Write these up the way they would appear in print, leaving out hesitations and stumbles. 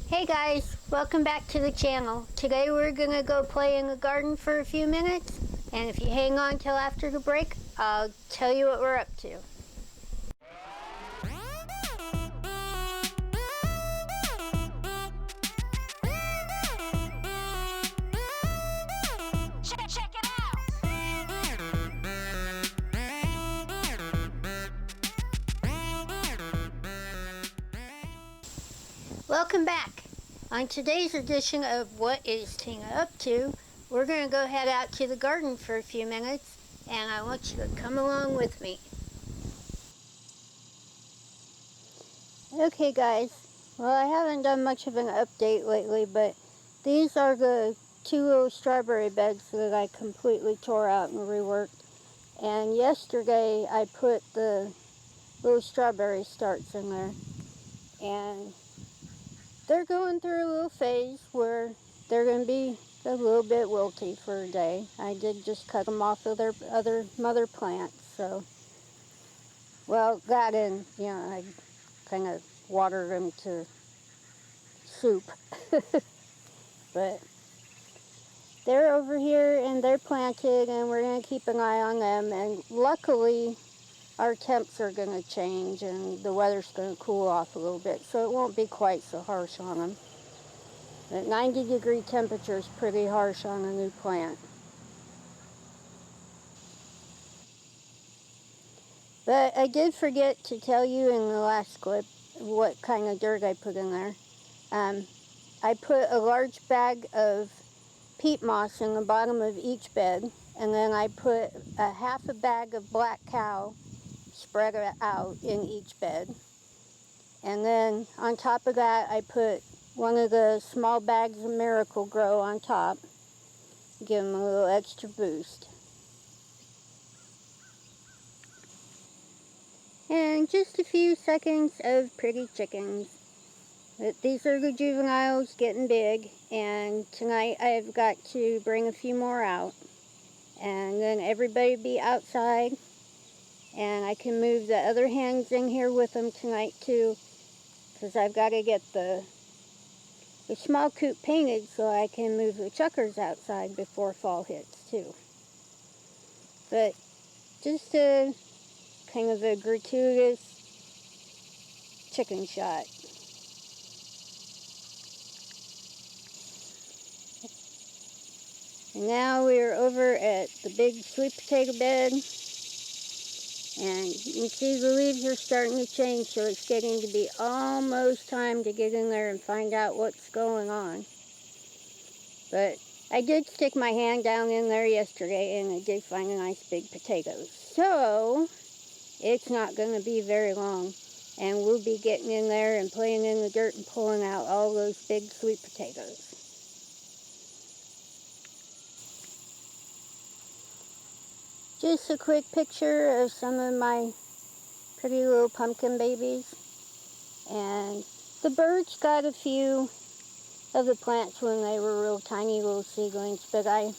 Hey guys, welcome back to the channel. Today we're gonna go play in the garden for a few minutes, and if you hang on till after the break, I'll tell you what we're up to. Check it out! Welcome back. On today's edition of What is Tina Up To, we're going to go head out to the garden for a few minutes, and I want you to come along with me. Okay guys, well I haven't done much of an update lately, but these are the two little strawberry beds that I completely tore out and reworked. And yesterday I put the little strawberry starts in there, and they're going through a little phase where they're going to be a little bit wilty for a day. I did just cut them off of their other mother plants, so, well, that and, you know, I kind of watered them to soup. But they're over here and they're planted, and we're going to keep an eye on them, and luckily our temps are going to change and the weather's going to cool off a little bit, so it won't be quite so harsh on them. But 90-degree temperature is pretty harsh on a new plant. But I did forget to tell you in the last clip what kind of dirt I put in there. I put a large bag of peat moss in the bottom of each bed, and then I put a half a bag of black cow spread out in each bed. And then on top of that I put one of the small bags of Miracle Grow on top, give them a little extra boost. And just a few seconds of pretty chickens. These are the juveniles getting big, and tonight I've got to bring a few more out, and then everybody be outside, and I can move the other hens in here with them tonight too, because I've got to get the small coop painted so I can move the chuckers outside before fall hits too. But just a kind of a gratuitous chicken shot. And now we're over at the big sweet potato bed, and you can see the leaves are starting to change, so it's getting to be almost time to get in there and find out what's going on. But I did stick my hand down in there yesterday, and I did find a nice big potato. So it's not going to be very long, and we'll be getting in there and playing in the dirt and pulling out all those big sweet potatoes. Just a quick picture of some of my pretty little pumpkin babies. And the birds got a few of the plants when they were real tiny little seedlings, but I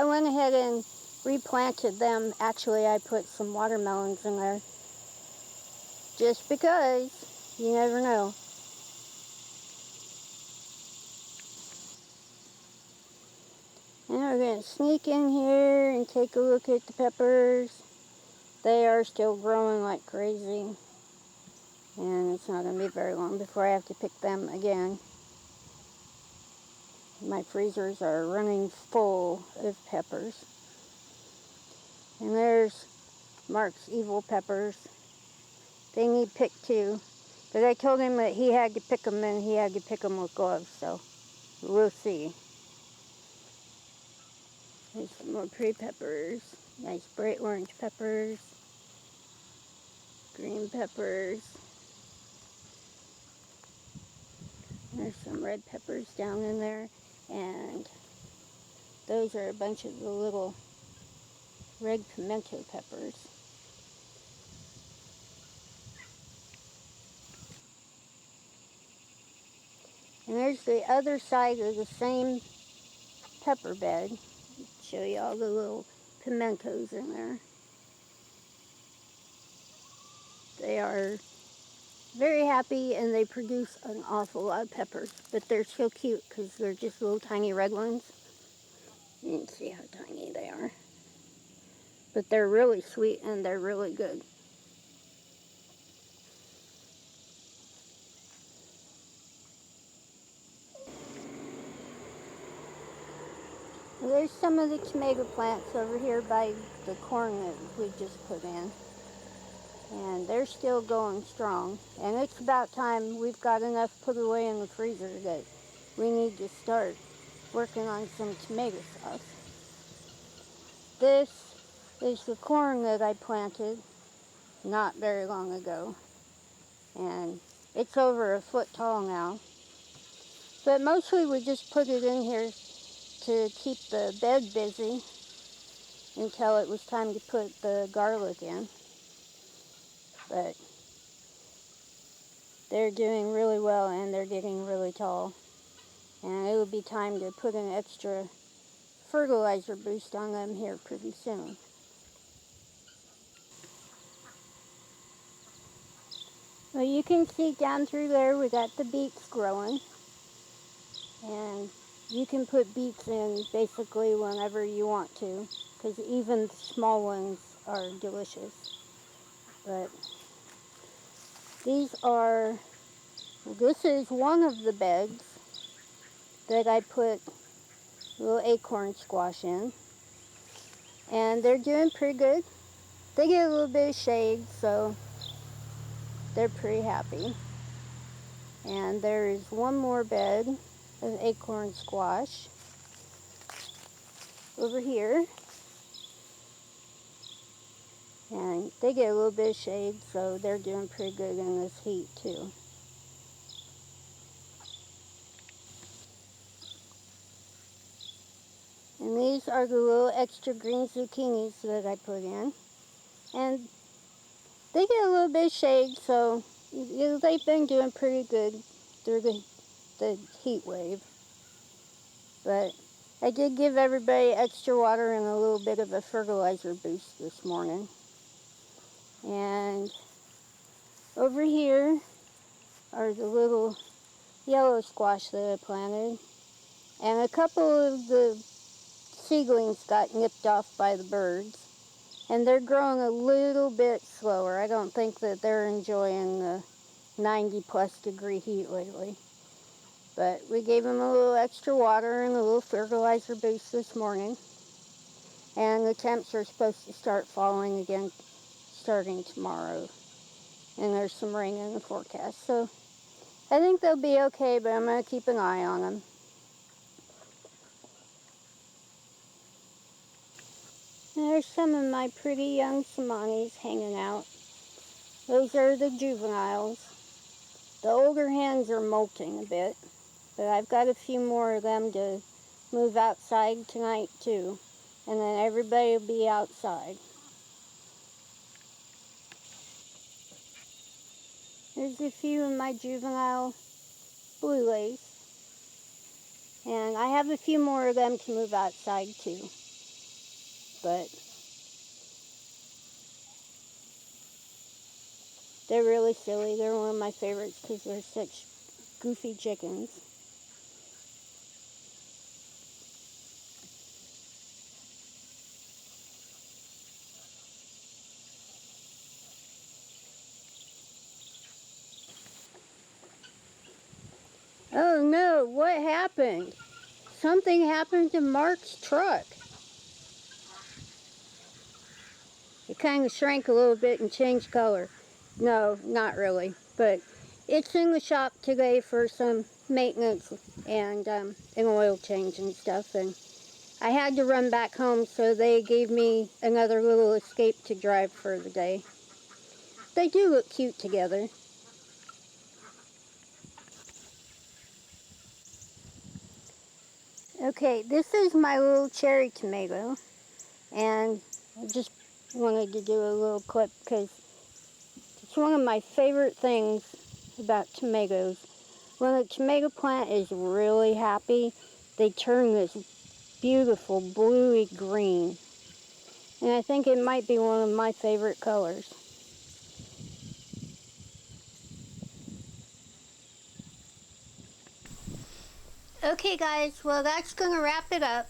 went ahead and replanted them. Actually, I put some watermelons in there just because you never know. And we're going to sneak in here and take a look at the peppers. They are still growing like crazy, and it's not going to be very long before I have to pick them again. My freezers are running full of peppers. And there's Mark's evil peppers. They need picked too, but I told him that he had to pick them, and he had to pick them with gloves, so we'll see. There's some more pretty peppers. Nice bright orange peppers. Green peppers. There's some red peppers down in there, and those are a bunch of the little red pimento peppers. And there's the other side of the same pepper bed. Show you all the little pimentos in there. They are very happy, and they produce an awful lot of peppers. But they're so cute because they're just little tiny red ones. You can see how tiny they are. But they're really sweet and they're really good. There's some of the tomato plants over here by the corn that we just put in. And they're still going strong. And it's about time. We've got enough put away in the freezer that we need to start working on some tomato sauce. This is the corn that I planted not very long ago. And it's over a foot tall now. But mostly we just put it in here to keep the bed busy until it was time to put the garlic in. But they're doing really well and they're getting really tall. And it will be time to put an extra fertilizer boost on them here pretty soon. Well, you can see down through there we got the beets growing. And you can put beets in basically whenever you want to, because even small ones are delicious. But this is one of the beds that I put little acorn squash in. And they're doing pretty good. They get a little bit of shade, so they're pretty happy. And there is one more bed of acorn squash over here. And they get a little bit of shade, so they're doing pretty good in this heat too. And these are the little extra green zucchinis that I put in. And they get a little bit of shade, so they've been doing pretty good through the heat wave. But I did give everybody extra water and a little bit of a fertilizer boost this morning. And over here are the little yellow squash that I planted. And a couple of the seedlings got nipped off by the birds. And they're growing a little bit slower. I don't think that they're enjoying the 90+ degree heat lately. But we gave them a little extra water and a little fertilizer boost this morning. And the temps are supposed to start falling again starting tomorrow. And there's some rain in the forecast. So I think they'll be okay, but I'm going to keep an eye on them. There's some of my pretty young Somanis hanging out. Those are the juveniles. The older hens are molting a bit, but I've got a few more of them to move outside tonight too, and then everybody will be outside. There's a few of my juvenile blue lace, and I have a few more of them to move outside too, but they're really silly. They're one of my favorites because they're such goofy chickens. Oh no, what happened? Something happened to Mark's truck. It kind of shrank a little bit and changed color. No, not really, but it's in the shop today for some maintenance and an oil change and stuff. And I had to run back home, so they gave me another little Escape to drive for the day. They do look cute together. Okay, this is my little cherry tomato, and I just wanted to do a little clip because it's one of my favorite things about tomatoes. When a tomato plant is really happy, they turn this beautiful bluey green. And I think it might be one of my favorite colors. Okay guys, well that's going to wrap it up.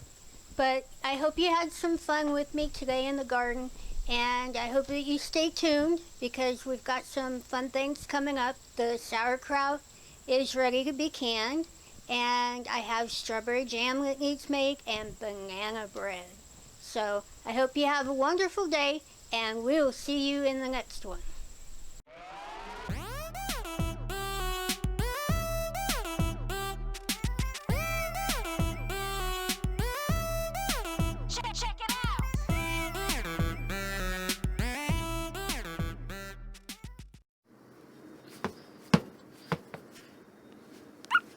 But I hope you had some fun with me today in the garden, and I hope that you stay tuned because we've got some fun things coming up. The sauerkraut is ready to be canned, and I have strawberry jam that needs made and banana bread. So I hope you have a wonderful day, and we'll see you in the next one.